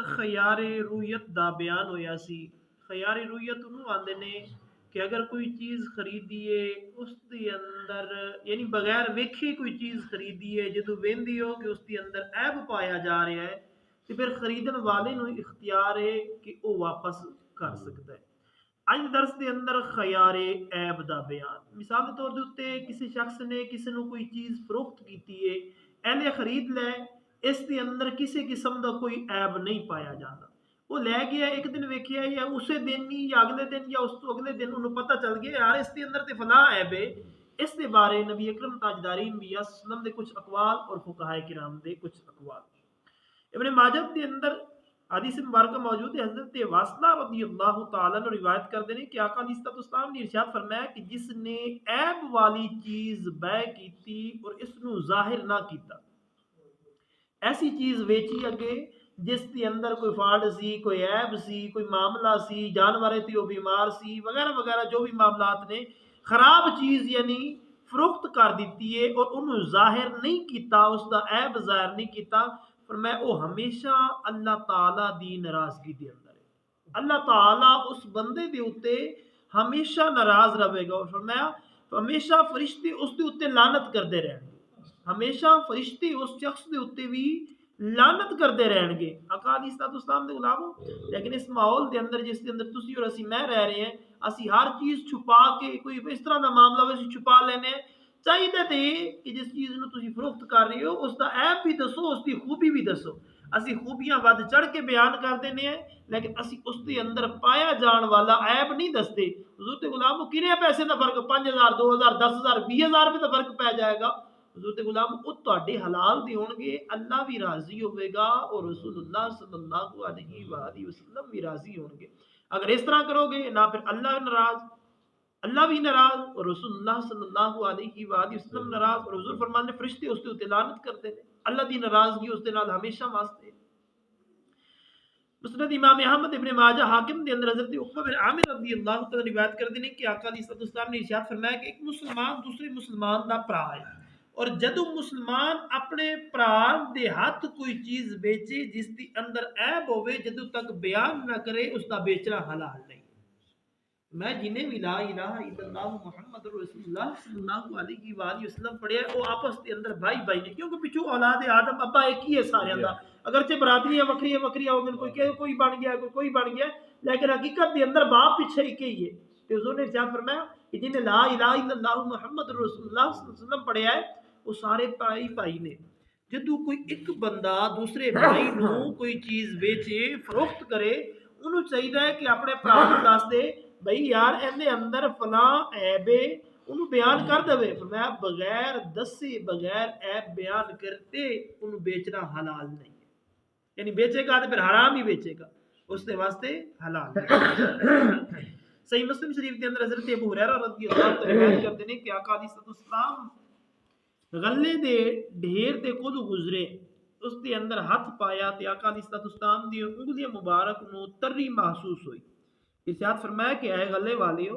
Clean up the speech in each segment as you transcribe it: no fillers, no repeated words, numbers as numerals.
खयारे रूयत दा बयान होया सी। खयारे रूयत उन्होंने आंदे ने कि अगर कोई चीज़ खरीदीए उसके अंदर यानी बगैर वेखे कोई चीज़ खरीदीए जो वेंदी हो कि उसके अंदर ऐब पाया जा रहा है तो फिर खरीदण वाले ਨੂੰ इख्तियार है कि वह वापस कर सकता है। ਅੱਜ ਦਰਸ ਦੇ ਅੰਦਰ ਖਿਆਰੇ ਐਬ ਦਾ ਬਿਆਨ ਮਿਸਾਲ ਦੇ ਤੌਰ ਦੇ ਉੱਤੇ ਕਿਸੇ ਸ਼ਖਸ ਨੇ ਕਿਸੇ ਨੂੰ ਕੋਈ ਚੀਜ਼ ਫਰੋਖਤ ਕੀਤੀ ਏ ਇਹਨੇ ਖਰੀਦ ਲੈ ਇਸ ਦੇ ਅੰਦਰ ਕਿਸੇ ਕਿਸਮ ਦਾ ਕੋਈ ਐਬ ਨਹੀਂ ਪਾਇਆ ਜਾਂਦਾ ਉਹ ਲੈ ਗਿਆ ਇੱਕ ਦਿਨ ਵੇਖਿਆ ਜਾਂ ਉਸੇ ਦਿਨ ਹੀ ਜਾਂ ਅਗਲੇ ਦਿਨ ਜਾਂ ਉਸ ਤੋਂ ਅਗਲੇ ਦਿਨ ਉਹਨੂੰ ਪਤਾ ਚੱਲ ਗਿਆ ਯਾਰ ਇਸ ਦੇ ਅੰਦਰ ਤੇ ਫਲਾ ਐਬ ਏ ਇਸ ਦੇ ਬਾਰੇ ਨਬੀ ਅਕਰਮ ਤਾਜਦਾਰੀਨ ਵੀ ਵਸल्लम ਦੇ ਕੁਝ ਅਕਵਾਲ ਔਰ ਫੁਕਾਹਾਏ ਕਿਰਾਮ ਦੇ ਕੁਝ ਅਕਵਾਲ इब्ने माजह के अंदर हदीस मुबारक मौजूद है। हजरत वासला रज़ी अल्लाह तआला ने रिवायत करते हैं कि आका अलैहिस्सलाम ने इरशाद फरमाया कि जिसने ऐब वाली चीज बै की थी और इसनू जाहिर ना किया ऐसी चीज वेची अगे जिस के अंदर कोई फाल्ट सी कोई ऐब सी कोई मामला सी जानवर थी वो बीमार सी वगैरह वगैरह जो भी मामलात ने खराब चीज यानी फरोख्त कर दी है और उन्होंने जाहिर नहीं किया उसका ऐब जाहिर नहीं किया फरमाया वो हमेशा अल्लाह ताला दी नाराजगी दे अंदर है। अल्लाह ताला उस बंदे दे उत्ते हमेशा नाराज रहेगा और फरमाया हमेशा फरिश्ते उसके उत्ते लानत करते रहेंगे हमेशा फरिश्ते उस शख्स के उत्ते भी लानत करते रहेंगे। आका अलैहिस्सलाम दे गुलामो लेकिन इस माहौल के अंदर जिस के अंदर तुसी और असी मैं रह रहे हैं असी हर चीज़ छुपा के कोई इस तरह का मामला असी छुपा लेने चाहिए थे कि जिस चीज़ ਨੂੰ ਤੁਸੀਂ ਫਰੋਖਤ ਕਰ ਰਹੇ ਹੋ ਉਸ ਦਾ ਐਬ ਵੀ ਦੱਸੋ ਉਸ ਦੀ ਖੂਬੀ ਵੀ ਦੱਸੋ। ਅਸੀਂ ਖੂਬੀਆਂ ਵੱਧ ਚੜ ਕੇ ਬਿਆਨ ਕਰ ਦਿੰਦੇ ਹਾਂ ਲੇਕਿਨ ਅਸੀਂ ਉਸ ਦੇ ਅੰਦਰ ਪਾਇਆ ਜਾਣ ਵਾਲਾ ਐਬ ਨਹੀਂ ਦੱਸਦੇ। ਹਜ਼ੂਰ ਦੇ ਗੁਲਾਮੋ ਕਿੰਨੇ ਪੈਸੇ ਦਾ ਫਰਕ 5000 2000 10000 20000 ਰੁਪਏ ਦਾ ਫਰਕ ਪੈ ਜਾਏਗਾ। ਹਜ਼ੂਰ ਦੇ ਗੁਲਾਮ ਉਹ ਤੁਹਾਡੇ ਹਲਾਲ ਦੇ ਹੋਣਗੇ ਅੱਲਾ ਵੀ ਰਾਜ਼ੀ ਹੋਵੇਗਾ और रसूलुल्लाह सल्लल्लाहु अलैहि वसल्लम भी राजी होंगे। अगर इस तरह करोगे ना फिर अल्लाह नाराज अल्लाह भी नाराज और रसूलुल्लाह सल्लल्लाहु अलैहि वसल्लम नाराज और हुजूर फरमाने फरिश्ते उसके उत्ते लानत करते हैं। अल्लाह दी नाराजगी उसके नाल हमेशा वास्ते। मुस्नद इमाम अहमद इब्न माजा हाकिम दे अंदर हजरत उक़बा बिन आमिर रज़ी अल्लाह तआला रिवायत करते हैं कि आका अलैहिस्सलाम ने इरशाद फरमाया कि एक मुसलमान दूसरे मुसलमान दा भरा है और जदों मुसलमान अपने भरा दे हाथ कोई चीज बेचे जिसके अंदर ऐब होवे जदों तक बयान ना करे उसका बेचना हलाल नहीं। मैं जिन्हें भी ला इलाहा इल्लल्लाह मुहम्मदुर रसूलुल्लाह सल्लल्लाहु अलैहि वसल्लम पढ़िया वो आपस के अंदर भाई भाई ने क्योंकि पिछू औलाद आदम अब्बा एक ही है सारे दा अगरचे बरादरियां वक्रियां वक्रियां हो गई कोई बन गया कोई बन गया लेकिन हकीकत के अंदर बाप पीछे एक ही है। तो हुजूर ने इरशाद फरमाया कि जिन्हें ला इलाहा इल्लल्लाह मुहम्मदुर रसूलुल्लाह सल्लल्लाहु अलैहि वसल्लम पढ़िया है वो सारे भाई भाई ने। जदों कोई एक बंदा दूसरे भाई नूं कोई चीज बेचे फरोख्त करे उन्होंने चाहिए है कि अपने भरा नूं दस दे भाई यार इहदे अंदर फला ऐब है उन्होंने बयान कर दे। फरमाया बगैर दसे बगैर ऐब बयान करते उन्होंने बेचना हलाल नहीं है यानी बेचेगा तो फिर हराम ही बेचेगा उसके वास्ते हलाल नहीं। सही मुस्लिम शरीफ के अंदर हजरत अबू हुरैरा रज़ी अल्लाह तआला रिवायत करते हैं कि आका अलैहिस्सलाम गल्ले दे ढेर ते खुद गुजरे उसके अंदर हथ पाया ते आका अलैहिस्सलाम दी उंगलियां मुबारक नूं तर्री महसूस हुई। इरशाद फरमाया कि ऐ गले वाले हो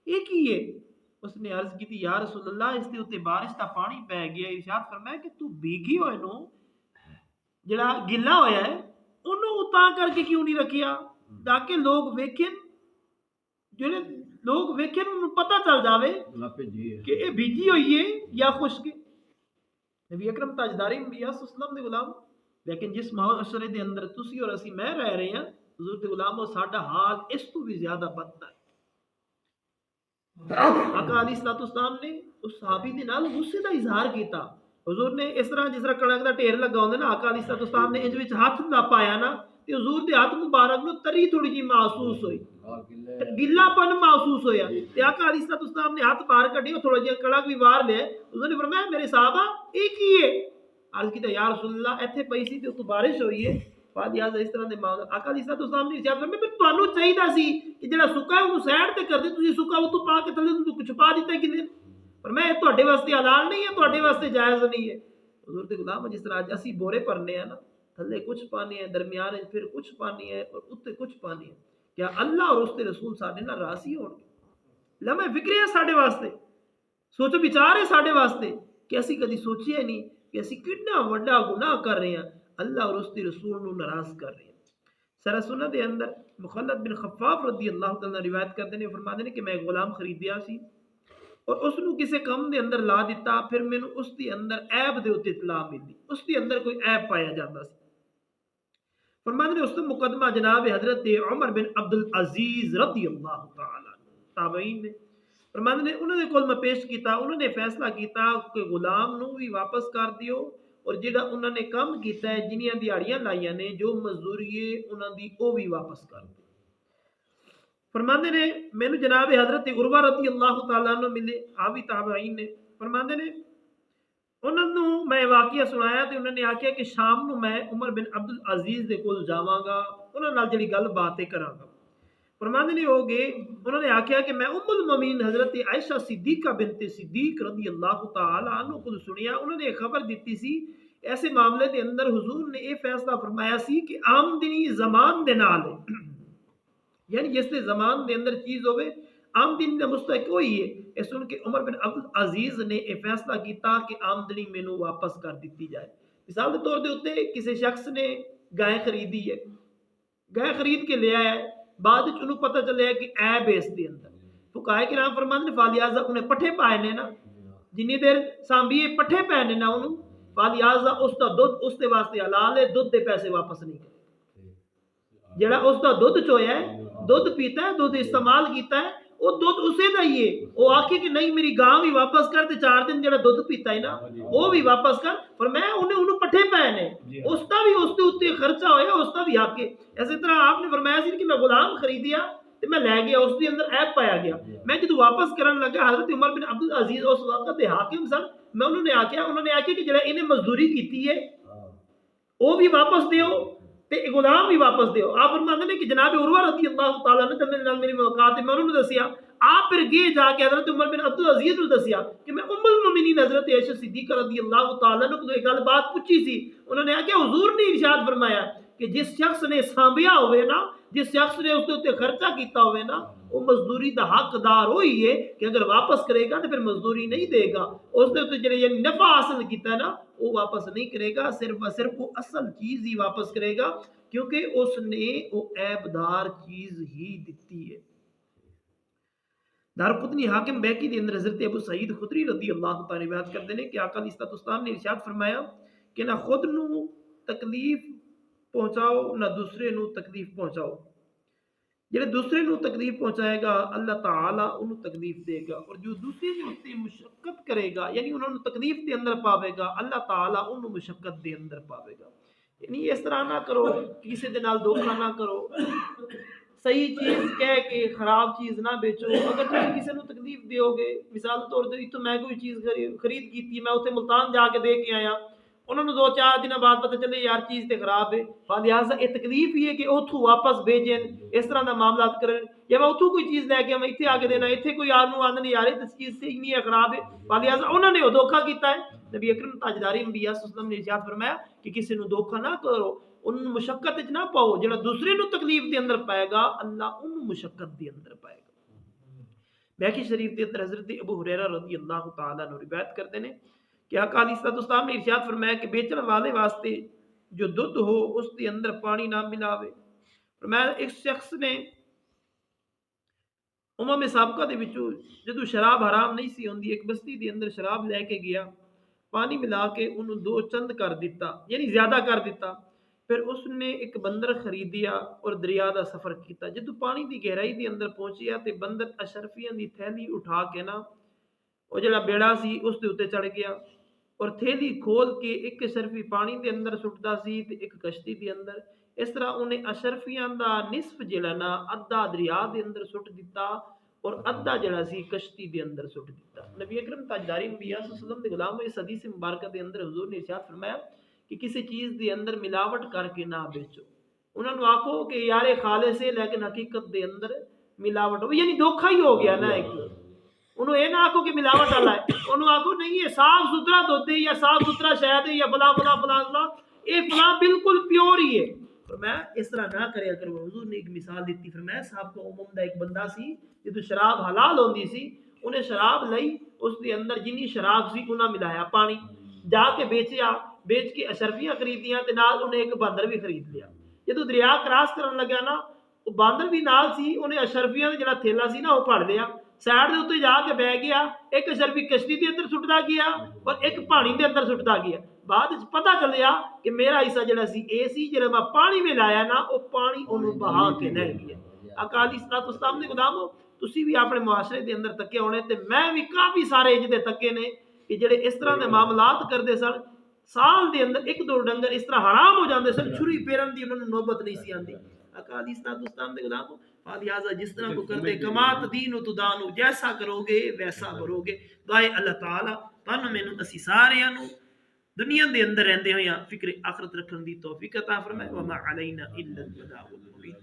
ये की है। उसने अर्ज की थी या रसूल अल्लाह इसके उत्ते बारिश का पानी पै गया। इरशाद फरमाया कि तू भीगी होए नो जिहड़ा गिला होया है उन्होंने उतां करके क्यों नहीं रखिया ताकि लोग वेखें जिहड़े लोग वेखें उन्हें पता चल जावे कि ये भीगी हुई है या खुश्क। नबी अकरम ताजदारी वसल्लम दे गुलाम लेकिन जिस माशरे के अंदर तुसी और असी मैं रह रहे हैं हुजूर दे गुलामो साडा हाल इस तो भी ज्यादा बदतर है। आका अलैहिस्सलाम ने उस सहाबी दे नाल गुस्से दा इजहार किया। हुजूर ने इस तरह जिस तरह कणक दा ढेर लगा होंदा ना आका अलैहिस्सलाम ने इंज विच हाथ ना पाया ना ते हुजूर दे हाथ मुबारक नूं तरी थोड़ी जी महसूस हुई गिल्लापन महसूस होया ते आका अलैहिस्सलाम ने हाथ बाहर कढे थोड़ा जिहा कणक भी वार लिया। हुजूर ने फरमाया मेरे साहबा ये की है। अर्ज कीता या रसूल अल्लाह इत्थे पई सी ते उत्तों बारिश होई है इस तरह के मामले आका अलैहिस्सलाम ने इरशाद फरमाया तुहानू चाहिदा सी कि जिहड़ा सुक्का है उहनू साइड ते कर दे तुसीं सुक्का उतों पा के थल्ले तू छुपा दिता किने पर मैं तुहाडे वास्ते हलाल नहीं है तुहाडे वास्ते जायज़ नहीं है। हुजूर दे गुलाम जिस तरह अज असीं बोरे भरने हैं ना थल्ले कुछ पानी है दरमियान फिर कुछ पानी है और उत्ते कुछ पानी है क्या अल्लाह और उसके रसूल साडे नाल राज़ी होणगे। लम्हे फिक्रे है साडे वास्ते सोचो विचार है साडे वास्ते कि असीं कदी सोचिया नहीं कि असीं कितना वड्डा गुनाह कर रहे हैं अल्लाह और उसके रसूल नूं नाराज कर रहे हैं। सरा सुन्नत के अंदर मुखल्लद बिन खफ्फाफ रदी अल्लाह तआला रिवायत करते ने, फरमाते ने कि मैं गुलाम खरीदिया सी और उसनू किसी कम के अंदर ला दिता, फिर मैनू उसके अंदर ऐब के उत्ते इतला मिली, उसके अंदर कोई ऐब पाया जाता सी। फरमाते ने उस तो मुकदमा जनाब हजरत उमर बिन अब्दुल अजीज रदी अल्लाह तआला ताबईन ने, फरमाते ने उन्होंने कोल मैं पेश किया, उन्होंने फैसला किया कि गुलाम नू भी वापस कर दियो और जिहड़ा उन्होंने काम किया है, जिन्नियां दिहाड़ियां लाइयां ने, जो मजदूरी है उन्होंने वो भी वापस कर दो। फरमाते ने मैनू जनाब हजरत उरवा रदी अल्लाह तआला अन्हु मिले, आ भी ताबईन ने, फरमाते ने उन्होंने मैं वाकिया सुनाया तो उन्होंने आख्या कि शाम को मैं उमर बिन अब्दुल अजीज के कोल जावांगा, उन्होंने नाल जिहड़ी गल बात करांगा। फरमाते ने हो गए, उन्होंने आख्या कि मैं उम्मुल मोमिन हजरत आयशा सिद्दीका बिनते सिद्दीक रदी अल्लाह तआला अन्हु को सुनिया, उन्होंने खबर दी सी ऐसे मामले के अंदर हुजूर ने यह फैसला फरमाया सी कि आमदनी जमान दे नाल है, यानी जिससे जमान के अंदर चीज होवे आमदनी का मुस्तक वही है। यह सुन के उमर बिन अब्दुल अजीज ने यह फैसला किया कि आमदनी मैनू वापस कर दी जाए। मिसाल के तौर के उत्ते किसी शख्स ने गाय खरीदी है, गाय खरीद के ले आया है, बाद उन्हें पता चलिया कि ऐब है इसके अंदर, फुकाए के नाम फरमाते ने फालियाजा उन्हें पट्ठे पाए ने ना, जिन्नी देर सांभिए पट्ठे पाए ने ना उन्होंने फालियाजा उसका दुध उसके वास्ते हलाल है, दुध के पैसे वापस नहीं करे। जेड़ा उसका दुध चोया है, दुध पीता है, दुध इस्तेमाल किया है, वो दुध उसे का ही है। वो आखे कि नहीं मेरी गां भी वापस कर, 4 दिन जेड़ा दुध पीता है ना वो भी वापस कर, पर मैं उन्हें उन्हें पट्ठे पाए ने, उसका भी उसके उत्ते खर्चा होया, उसका भी हक है। इसी तरह आपने फरमाया सी कि मैं गुलाम खरीदिया ते मैं लै गया, उसके अंदर ऐब पाया गया, मैं जो वापस करन लगा हजरत उमर बिन अब्दुल अजीज उस वक्त दे हाकिम सन, मैं उन्होंने आख्या कि जेड़ा इन्हें मजदूरी की है वो भी वापस दियो ते गुलाम भी वापस दियो। आप फरमाते ने कि जनाब उरवा रज़ी अल्लाह तआला ने मेरे नाल मेरी मुलाकात है, मैं उन्होंने दसिया, आप फिर गए जाके हजरत उमर बिन अब्दुल अजीज ने दसिया कि मैं उम्मुल मोमिनीन हजरत आयशा सिद्दीका रज़ी अल्लाह तआला ने कोई गल बात पूछी सी, उन्होंने आख्या हुजूर ने इरशाद फरमाया कि जिस शख्स ने सांभिया होवे ना, जिस शख्स ने उसके उत्ते खर्चा किया होवे ना, वो मजदूरी का हकदार वही है कि अगर वापस करेगा तो फिर मजदूरी नहीं देगा, उसके उत्ते जेड़े नफा हासिल किया है ना वो वापस नहीं करेगा, सिर्फ व सिर्फ वो असल चीज ही वापस करेगा, क्योंकि उसने वो ऐबदार चीज ही दी है। दारकुतनी हाकिम बैकी के अंदर हजरत अबू सईद खुदरी रज़ी अल्लाह तआला रिवायत करते हैं कि आका अलैहिस्सलाम ने इरशाद फरमाया कि ना खुद नू तकलीफ पहुंचाओ ना दूसरे नू तकलीफ पहुंचाओ, जेड़े दूसरे नू तकलीफ पहुंचाएगा अल्लाह ताला उन्हें तकलीफ देगा, और जो दूसरे के उत्ते मुशक्कत करेगा यानी उन्होंने तकलीफ के अंदर पावेगा, अल्लाह ताला उन्हें मुशक्कत के अंदर पावेगा। यानी इस तरह ना करो, किसी के नाल धोखा ना करो, सही चीज कह के खराब चीज ना बेचो। अगर तुम किसी को तकलीफ दोगे, मिसाल तौर पर इतों मैं कोई चीज खरीद की, मैं उत्थे मुल्तान जाके दे के आया, उन्होंने 2-4 दिन बाद पता चले यार चीज़ तो खराब है, लिहाजा ये तकलीफ ही है कि उतों वापस भेजें, इस तरह का मामला करें, या मैं उतों कोई चीज़ लैके मैं इतने आके देना, इतने कोई आनू आंदे यार इस चीज़ से इन्नी है खराब है, लिहाजा उन्होंने वो धोखा किया है। नबी अकरम ताजदारी अंबिया सल्लल्लाहु अलैहि वसल्लम ने इरशाद फरमाया कि किसी को धोखा ना करो, उन मुशक्कत ना पाओ, जो दूसरे को तकलीफ के अंदर पाएगा अल्लाह उन मुशक्कत के अंदर पाएगा। बैकी शरीफ के अंदर हजरत अबू हुरैरा रज़ी अल्लाह तआला अन्हु रिवायत करते हैं कि आका अलैहिस्सलाम ने इरशाद फरमाया कि बेचने वाले वास्ते जो दुध हो उसके अंदर पानी ना मिलावे। फरमाया एक शख्स ने उमम साबका दे विचों जदों शराब हराम नहीं सी होंदी, एक बस्ती के अंदर शराब लैके गया, पानी मिला के उन्होंने 2 चंद कर दिता, यानी ज्यादा कर दिता। फिर उसने एक बंदर खरीदिया और दरिया का सफर किया, जदों पानी की गहराई के अंदर पहुंचिया तो बंदर अशरफियां की थैली उठा के ना वो जड़ा बेड़ा सी उसके उत्ते चढ़ गया और थैली खोल के एक अशरफी पानी के अंदर सुटता सी ते एक कश्ती के अंदर। इस तरह उन्हें अशरफियां का निसफ जड़ा ना अद्धा दरिया के अंदर सुट दिता और अद्धा जड़ा सी कश्ती के अंदर सुट दिता। नबी अकरम ताजदारी अंबिया सल्लल्लाहु अलैहि वसल्लम के गुलाम इस हदीस मुबारक के अंदर हुजूर ने इरशाद फरमाया कि किसी चीज़ के अंदर मिलावट करके ना बेचो। उन्होंने आखो कि यार खालिस है लेकिन हकीकत के अंदर मिलावट हो, यानी धोखा ही हो गया ना। एक उन्होंने ये ना आखो कि मिलावट वाला है, उन्होंने आखो नहीं ये साफ सुथरा दुध है या साफ सुथरा शहद है या फला फला फला फला, ये फला बिल्कुल प्योर ही है। पर मैं इस तरह ना करे करो। हुजूर ने एक मिसाल दी, फिर मैं साहब को उमम दा एक बंदा सी जो शराब हलाल होंदी सी, उन्हें शराब लई, उसके अंदर जिन्नी शराब सी उन्हें मिलाया पानी, जाके बेचा, बेच के अशरफियां खरीदियां ते नाल उन्हें एक बंदर भी खरीद लिया। ਜਦੋਂ ਦਰਿਆ ਕ੍ਰਾਸ ਕਰਨ ਲੱਗਿਆ ਨਾ, ਉਹ ਬਾਂਦਰ ਵੀ ਨਾਲ ਸੀ, ਉਹਨੇ ਅਸ਼ਰਫੀਆਂ ਦਾ ਜਿਹੜਾ ਥੈਲਾ ਸੀ ਨਾ ਉਹ ਫੜ ਲਿਆ, ਸਾਈਡ ਦੇ ਉੱਤੇ ਜਾ ਕੇ ਬਹਿ ਗਿਆ। ਇੱਕ ਅਸ਼ਰਫੀ ਕਸ਼ਤੀ ਦੇ ਅੰਦਰ ਸੁੱਟਦਾ ਗਿਆ ਔਰ ਇੱਕ ਪਾਣੀ ਦੇ ਅੰਦਰ ਸੁੱਟਦਾ ਗਿਆ। ਬਾਅਦ ਵਿੱਚ ਪਤਾ ਚੱਲਿਆ ਕਿ ਮੇਰਾ ਹਿੱਸਾ ਜਿਹੜਾ ਸੀ ਇਹ ਸੀ, ਜਿਹੜਾ ਮੈਂ ਪਾਣੀ ਵਿੱਚ ਲਾਇਆ ਨਾ ਉਹ ਪਾਣੀ ਉਹਨੂੰ ਬਹਾ ਕੇ ਲੈ ਗਿਆ। ਅਕਾਲੀ ਸਲਾਤ ਉਸਤਾਮ ਦੇ ਗੁਲਾਮੋ, ਤੁਸੀਂ ਵੀ ਆਪਣੇ ਮੁਆਸ਼ਰੇ ਦੇ ਅੰਦਰ ਤੱਕੇ ਹੋਣੇ, ਤੇ ਮੈਂ ਵੀ ਕਾਫੀ ਸਾਰੇ ਜਿਹਦੇ ਤੱਕੇ ਨੇ ਕਿ ਜਿਹੜੇ ਇਸ ਤਰ੍ਹਾਂ ਦੇ ਮਾਮਲਾਤ ਕਰਦੇ ਸਨ। ਸਾਲ ਦੇ ਅੰਦਰ 1-2 ਡੰਗਰ ਇਸ ਤਰ੍ਹਾਂ ਹਰਾਮ ਹੋ ਜਾਂਦੇ ਸਨ, ਛੁਰੀ ਫੇਰਨ ਦੀ ਉਹਨਾਂ ਨੂੰ ਨੌਬਤ ਨਹੀਂ ਸੀ ਆਉਂਦੀ। ਅਕਾਲੀ ਸਲਾਤ ਉਸਤਾਮ ਦੇ ਗੁਲਾਮੋ, फालियाजा जिस तरह को करते कमात दीन तुदानु, जैसा करोगे वैसा भरोगे। दुआए अल्लाह ताला तुहानू मैनू असी सारियां नू दुनिया दे अंदर रहंदे होया फिक्र आखरत रखण दी तौफीक अता फरमाए। वमा अलैना इल्ला अल बलागुल मुबीन।